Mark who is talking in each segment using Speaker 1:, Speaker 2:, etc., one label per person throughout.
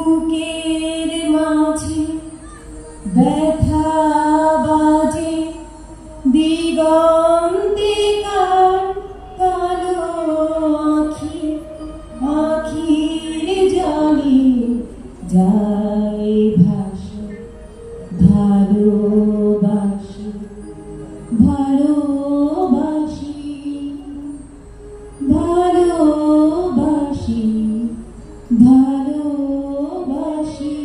Speaker 1: বুকের মাঝে ব্যথা বাজে দিগন্তিকার কালো আখি আখির জলে যায় ভাসে ভালোবাসি ভালোবাসি ভালোবাসি ভালোবাসি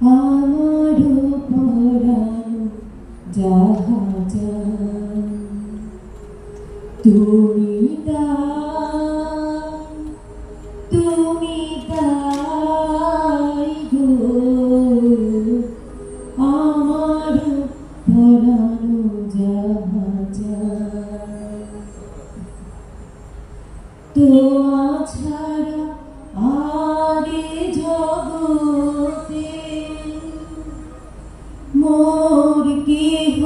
Speaker 1: আমারও পরানো জাহাজ তুমি তাই গো আমারও পরানো জাহাজ তোমা ছাড়া আরে জগতে মোর কেহ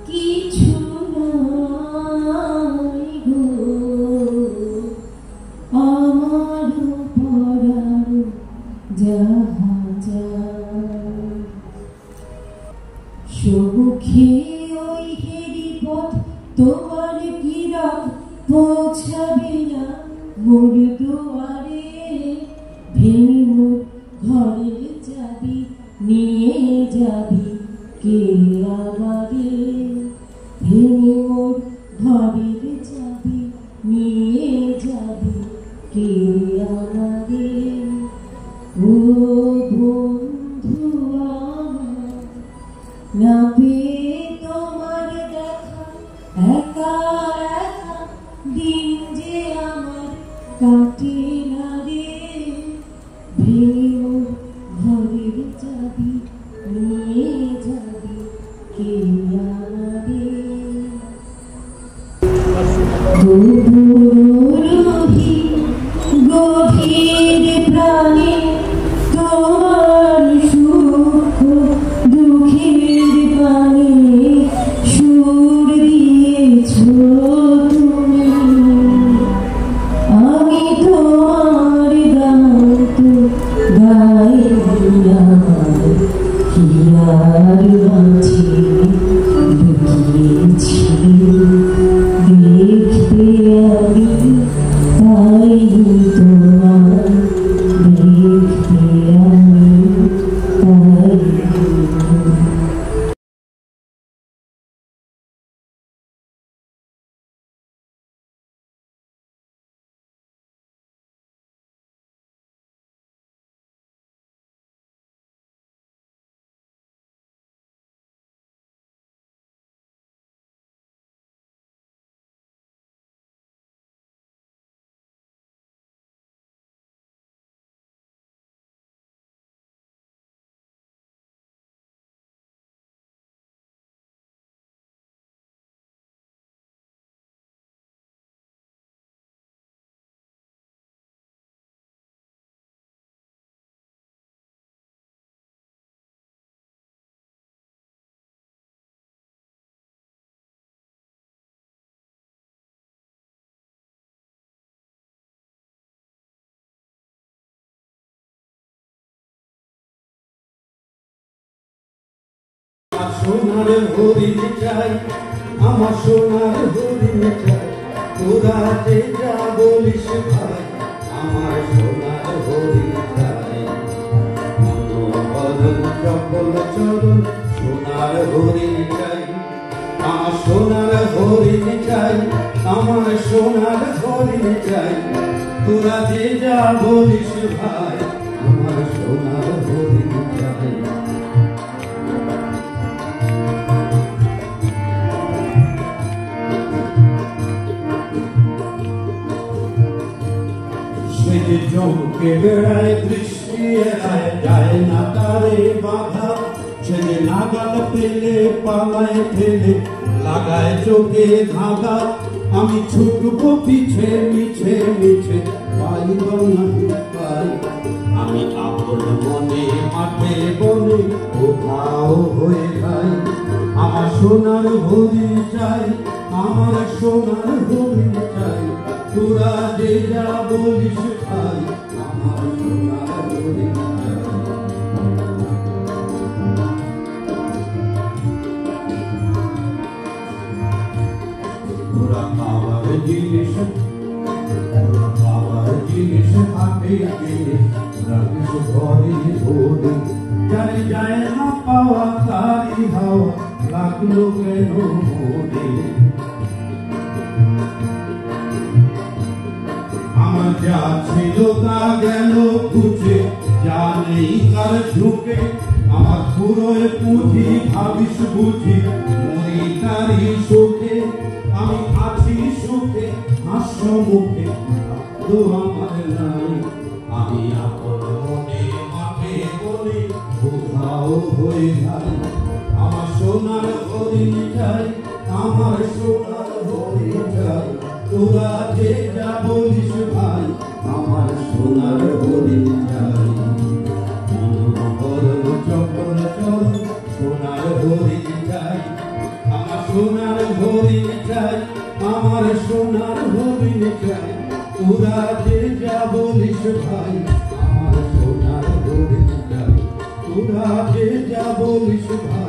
Speaker 1: কিছু নাই গো আমার পরানো জাহাজ সম্মুখে ওই হেরি পথ তোমার কিরণ পৌঁছাবে না মোর দুয়ারে ভেঙে মোর ঘরের চাবি নিয়ে যাবি কে আমারে ভেঙে মোর ঘরের চাবি নিয়ে যাবি কে আমারে ও বন্ধু আমার না পেয়ে তোমার দেখা একা একা দিন যে আমার কাটে না রে ভেঙে মোর ঘরের চাবি নিয়ে যাবি কে আমারে রোহি গভীর প্রাণে তোমার সুখ দুঃখের পানে সুর দিয়েছ তুমি আমি তোমার গান তো গাই হিয়ার মাঝে লুকিয়েছি দেখতে আমি তাই তোমার দেখতে আমি তাই
Speaker 2: সোনার হরিণ চাই আমার সোনার হরিণ চাই তোরা যে যা বলিস ভাই আমার সোনার হরিণ চাই মনোবরণ চপল চরণ সোনার হরিণ চাই আমার সোনার হরিণ চাই আমার সোনার হরিণ চাই তোরা যে যা বলিস ভাই আমার সোনার হরিণ চাই জমকে বেড়ায় দৃষ্টি এড়ায় যায় না তারে বাধা ছেলে নাগাল পেলে পালায় ফেলে লাগায় চোখে ধাঁধা আমি ছুটবো পিছে মিছে মিছে পাইব না পাই আমি আপন মনে মাঠে বনে কোথাও হয়ে যাই আমার সোনার হরিণ চাই, আমার সোনার হরিণ চাই, তোরা যে যা বলিস ভাই, আমার সোনার হরিণ চাই। তোরা খাবার জিনিস, তোরা খাবার জিনিস, হাটের জিনিস, রাখিস ঘরে ধরে, জানি যায় না পাওয়া তারি হাওয়া, লাগলো কেন মনে। আমার যা ছিল তা গেল খুঁজে, যা নেই কার ঝুঁকে, আমার পুরোয় পুঁজি ভাবিস বুঝি, মরি তারি সুখে, আমি আছি সুখে হাস্য মুখে, তো আমার নাই। আমি আপন মনে মাঠে বলে কোথাও হয়ে যাই, আমার সোনার হরিণ চাই, আমার সোনার হরিণ চাই, তোরা যে যা বলিস ভাই, আমার সোনার হরিণ চাই। চক্র চল সোনার হরিণ চাই, আমার সোনার হরিণ চাই, আমার সোনার হরিণ চাই, তোরা যে যা বলিস ভাই, আমার সোনার হরিণ চাই, তোরা যে যা বলিস ভাই।